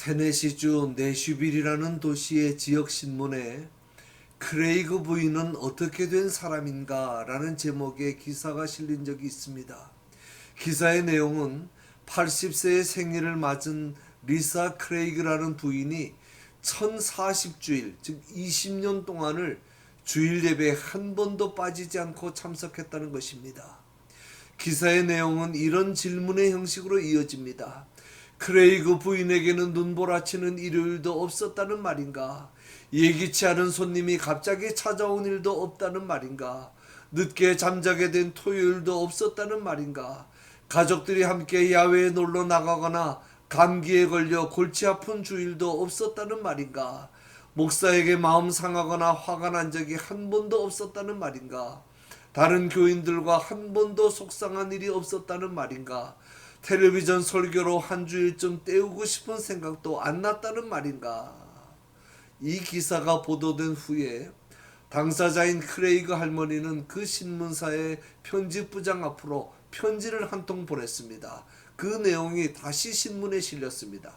테네시주 내슈빌이라는 도시의 지역 신문에 크레이그 부인은 어떻게 된 사람인가 라는 제목의 기사가 실린 적이 있습니다. 기사의 내용은 80세의 생일을 맞은 리사 크레이그라는 부인이 1040주일 즉 20년 동안을 주일 예배에 한 번도 빠지지 않고 참석했다는 것입니다. 기사의 내용은 이런 질문의 형식으로 이어집니다. 크레이그 부인에게는 눈보라치는 일요일도 없었다는 말인가? 예기치 않은 손님이 갑자기 찾아온 일도 없다는 말인가? 늦게 잠자게 된 토요일도 없었다는 말인가? 가족들이 함께 야외에 놀러 나가거나 감기에 걸려 골치 아픈 주일도 없었다는 말인가? 목사에게 마음 상하거나 화가 난 적이 한 번도 없었다는 말인가? 다른 교인들과 한 번도 속상한 일이 없었다는 말인가? 텔레비전 설교로 한 주일쯤 때우고 싶은 생각도 안 났다는 말인가? 이 기사가 보도된 후에 당사자인 크레이그 할머니는 그 신문사의 편집부장 앞으로 편지를 한 통 보냈습니다. 그 내용이 다시 신문에 실렸습니다.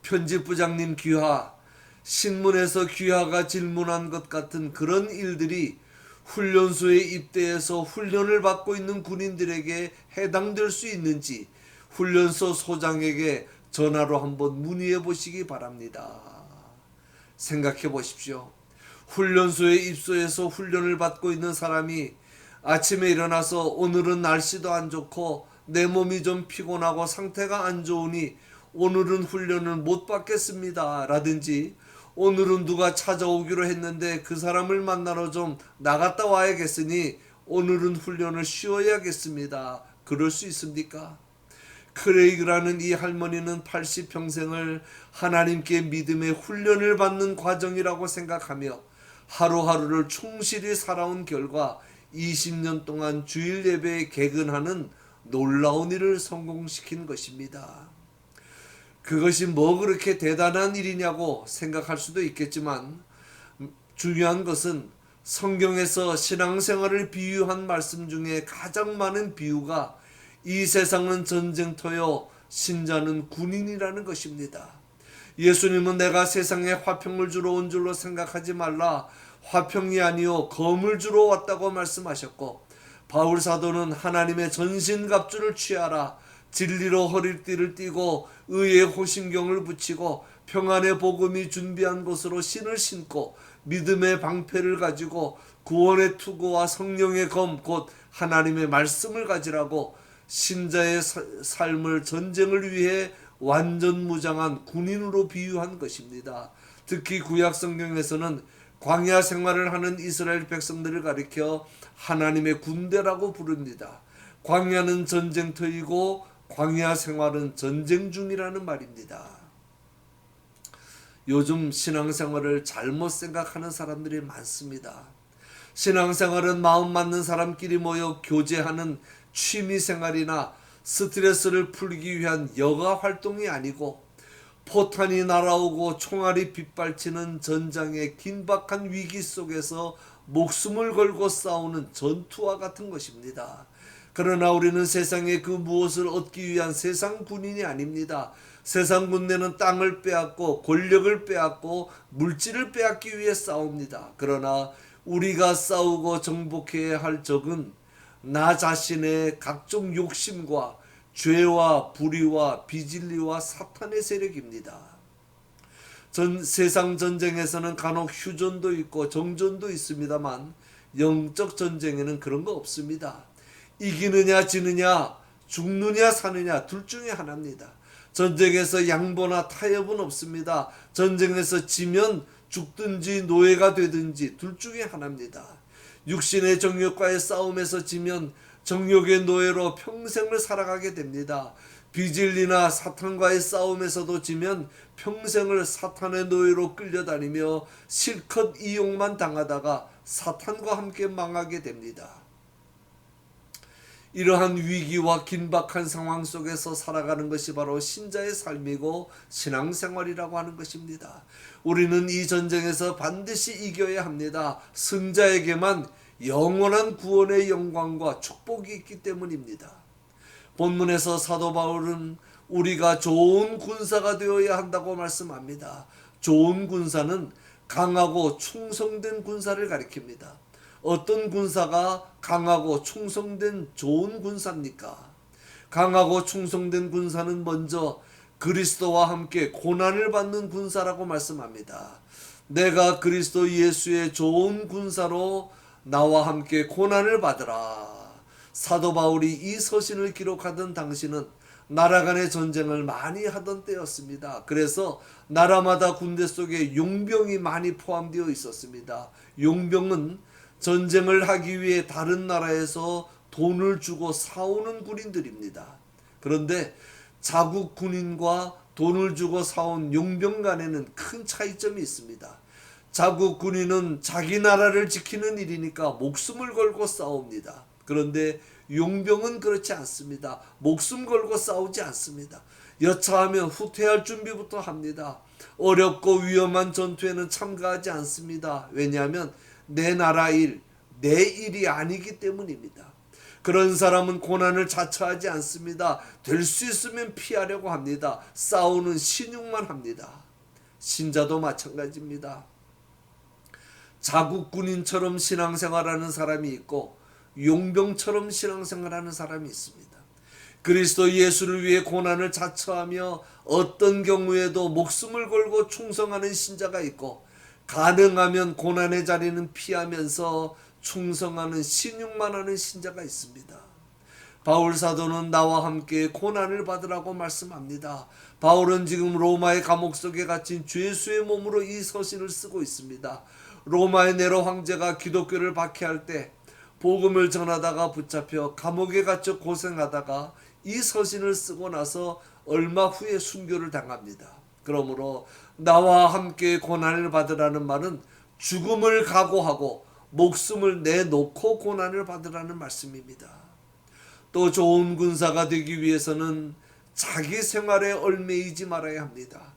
편집부장님 귀하, 신문에서 귀하가 질문한 것 같은 그런 일들이 훈련소에 입대해서 훈련을 받고 있는 군인들에게 해당될 수 있는지 훈련소 소장에게 전화로 한번 문의해 보시기 바랍니다. 생각해 보십시오. 훈련소에 입소해서 훈련을 받고 있는 사람이 아침에 일어나서 오늘은 날씨도 안 좋고 내 몸이 좀 피곤하고 상태가 안 좋으니 오늘은 훈련을 못 받겠습니다 라든지 오늘은 누가 찾아오기로 했는데 그 사람을 만나러 좀 나갔다 와야겠으니 오늘은 훈련을 쉬어야겠습니다. 그럴 수 있습니까? 크레이그라는 이 할머니는 80평생을 하나님께 믿음의 훈련을 받는 과정이라고 생각하며 하루하루를 충실히 살아온 결과 20년 동안 주일 예배에 개근하는 놀라운 일을 성공시킨 것입니다. 그것이 뭐 그렇게 대단한 일이냐고 생각할 수도 있겠지만 중요한 것은 성경에서 신앙생활을 비유한 말씀 중에 가장 많은 비유가 이 세상은 전쟁터요 신자는 군인이라는 것입니다. 예수님은 내가 세상에 화평을 주러 온 줄로 생각하지 말라, 화평이 아니요 검을 주러 왔다고 말씀하셨고, 바울 사도는 하나님의 전신갑주를 취하라, 진리로 허리띠를 띠고 의의 호심경을 붙이고 평안의 복음이 준비한 것으로 신을 신고 믿음의 방패를 가지고 구원의 투구와 성령의 검 곧 하나님의 말씀을 가지라고 신자의 삶을 전쟁을 위해 완전 무장한 군인으로 비유한 것입니다. 특히 구약 성경에서는 광야 생활을 하는 이스라엘 백성들을 가리켜 하나님의 군대라고 부릅니다. 광야는 전쟁터이고 광야 생활은 전쟁 중이라는 말입니다. 요즘 신앙생활을 잘못 생각하는 사람들이 많습니다. 신앙생활은 마음 맞는 사람끼리 모여 교제하는 취미생활이나 스트레스를 풀기 위한 여가 활동이 아니고 포탄이 날아오고 총알이 빗발치는 전장의 긴박한 위기 속에서 목숨을 걸고 싸우는 전투와 같은 것입니다. 그러나 우리는 세상의 그 무엇을 얻기 위한 세상 군인이 아닙니다. 세상 군대는 땅을 빼앗고 권력을 빼앗고 물질을 빼앗기 위해 싸웁니다. 그러나 우리가 싸우고 정복해야 할 적은 나 자신의 각종 욕심과 죄와 불의와 비진리와 사탄의 세력입니다. 세상 전쟁에서는 간혹 휴전도 있고 정전도 있습니다만 영적 전쟁에는 그런 거 없습니다. 이기느냐 지느냐 죽느냐 사느냐 둘 중에 하나입니다. 전쟁에서 양보나 타협은 없습니다. 전쟁에서 지면 죽든지 노예가 되든지 둘 중에 하나입니다. 육신의 정욕과의 싸움에서 지면 정욕의 노예로 평생을 살아가게 됩니다. 비진리나 사탄과의 싸움에서도 지면 평생을 사탄의 노예로 끌려다니며 실컷 이용만 당하다가 사탄과 함께 망하게 됩니다. 이러한 위기와 긴박한 상황 속에서 살아가는 것이 바로 신자의 삶이고 신앙생활이라고 하는 것입니다. 우리는 이 전쟁에서 반드시 이겨야 합니다. 승자에게만 영원한 구원의 영광과 축복이 있기 때문입니다. 본문에서 사도 바울은 우리가 좋은 군사가 되어야 한다고 말씀합니다. 좋은 군사는 강하고 충성된 군사를 가리킵니다. 어떤 군사가 강하고 충성된 좋은 군사입니까? 강하고 충성된 군사는 먼저 그리스도와 함께 고난을 받는 군사라고 말씀합니다. 내가 그리스도 예수의 좋은 군사로 나와 함께 고난을 받으라. 사도 바울이 이 서신을 기록하던 당시는 나라 간의 전쟁을 많이 하던 때였습니다. 그래서 나라마다 군대 속에 용병이 많이 포함되어 있었습니다. 용병은 전쟁을 하기 위해 다른 나라에서 돈을 주고 사오는 군인들입니다. 그런데 자국 군인과 돈을 주고 사온 용병 간에는 큰 차이점이 있습니다. 자국 군인은 자기 나라를 지키는 일이니까 목숨을 걸고 싸웁니다. 그런데 용병은 그렇지 않습니다. 목숨 걸고 싸우지 않습니다. 여차하면 후퇴할 준비부터 합니다. 어렵고 위험한 전투에는 참가하지 않습니다. 왜냐하면 내 나라 일, 내 일이 아니기 때문입니다. 그런 사람은 고난을 자처하지 않습니다. 될 수 있으면 피하려고 합니다. 싸우는 신용만 합니다. 신자도 마찬가지입니다. 자국 군인처럼 신앙생활하는 사람이 있고 용병처럼 신앙생활하는 사람이 있습니다. 그리스도 예수를 위해 고난을 자처하며 어떤 경우에도 목숨을 걸고 충성하는 신자가 있고, 가능하면 고난의 자리는 피하면서 충성하는 신용만 하는 신자가 있습니다. 바울 사도는 나와 함께 고난을 받으라고 말씀합니다. 바울은 지금 로마의 감옥 속에 갇힌 죄수의 몸으로 이 서신을 쓰고 있습니다. 로마의 네로 황제가 기독교를 박해할 때 복음을 전하다가 붙잡혀 감옥에 갇혀 고생하다가 이 서신을 쓰고 나서 얼마 후에 순교를 당합니다. 그러므로 나와 함께 고난을 받으라는 말은 죽음을 각오하고 목숨을 내놓고 고난을 받으라는 말씀입니다. 또 좋은 군사가 되기 위해서는 자기 생활에 얽매이지 말아야 합니다.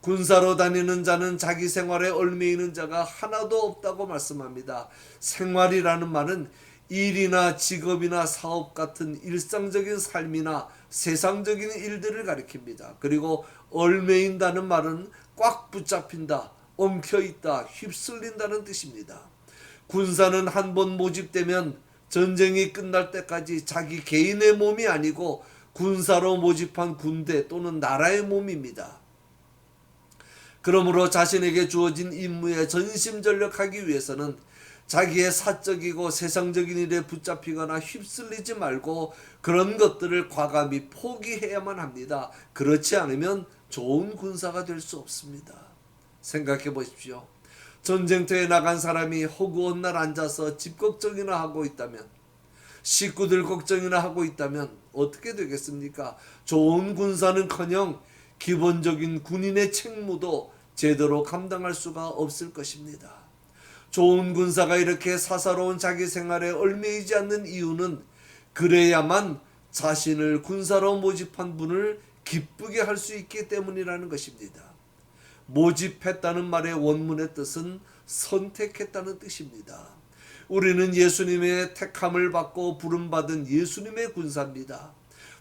군사로 다니는 자는 자기 생활에 얽매이는 자가 하나도 없다고 말씀합니다. 생활이라는 말은 일이나 직업이나 사업 같은 일상적인 삶이나 세상적인 일들을 가리킵니다. 그리고 얽매인다는 말은 꽉 붙잡힌다, 엉켜있다, 휩쓸린다는 뜻입니다. 군사는 한 번 모집되면 전쟁이 끝날 때까지 자기 개인의 몸이 아니고 군사로 모집한 군대 또는 나라의 몸입니다. 그러므로 자신에게 주어진 임무에 전심전력하기 위해서는 자기의 사적이고 세상적인 일에 붙잡히거나 휩쓸리지 말고 그런 것들을 과감히 포기해야만 합니다. 그렇지 않으면 좋은 군사가 될 수 없습니다. 생각해 보십시오. 전쟁터에 나간 사람이 허구한 날 앉아서 집 걱정이나 하고 있다면, 식구들 걱정이나 하고 있다면 어떻게 되겠습니까? 좋은 군사는커녕 기본적인 군인의 책무도 제대로 감당할 수가 없을 것입니다. 좋은 군사가 이렇게 사사로운 자기 생활에 얽매이지 않는 이유는 그래야만 자신을 군사로 모집한 분을 기쁘게 할 수 있기 때문이라는 것입니다. 모집했다는 말의 원문의 뜻은 선택했다는 뜻입니다. 우리는 예수님의 택함을 받고 부름받은 예수님의 군사입니다.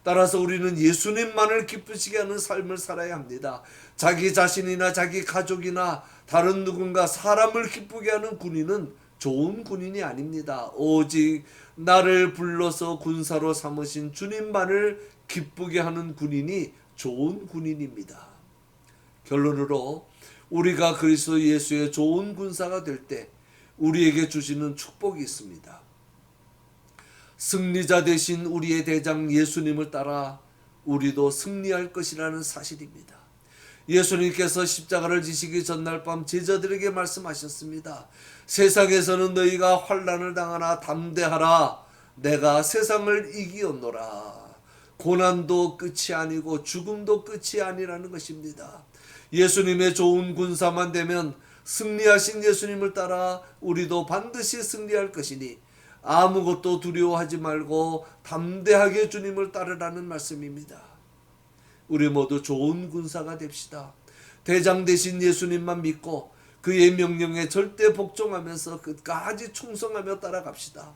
따라서 우리는 예수님만을 기쁘시게 하는 삶을 살아야 합니다. 자기 자신이나 자기 가족이나 다른 누군가 사람을 기쁘게 하는 군인은 좋은 군인이 아닙니다. 오직 나를 불러서 군사로 삼으신 주님만을 기쁘게 하는 군인이 좋은 군인입니다. 결론으로 우리가 그리스도 예수의 좋은 군사가 될 때 우리에게 주시는 축복이 있습니다. 승리자 되신 우리의 대장 예수님을 따라 우리도 승리할 것이라는 사실입니다. 예수님께서 십자가를 지시기 전날 밤 제자들에게 말씀하셨습니다. 세상에서는 너희가 환난을 당하나 담대하라. 내가 세상을 이기었노라. 고난도 끝이 아니고 죽음도 끝이 아니라는 것입니다. 예수님의 좋은 군사만 되면 승리하신 예수님을 따라 우리도 반드시 승리할 것이니 아무것도 두려워하지 말고 담대하게 주님을 따르라는 말씀입니다. 우리 모두 좋은 군사가 됩시다. 대장 되신 예수님만 믿고 그의 명령에 절대 복종하면서 끝까지 충성하며 따라갑시다.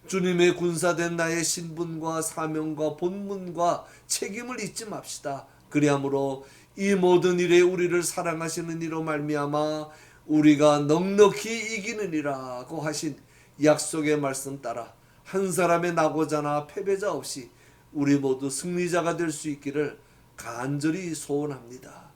주님의 군사된 나의 신분과 사명과 본문과 책임을 잊지 맙시다. 그리함으로 이 모든 일에 우리를 사랑하시는 이로 말미암아 우리가 넉넉히 이기느니라고 하신 약속의 말씀 따라 한 사람의 낙오자나 패배자 없이 우리 모두 승리자가 될 수 있기를 간절히 소원합니다.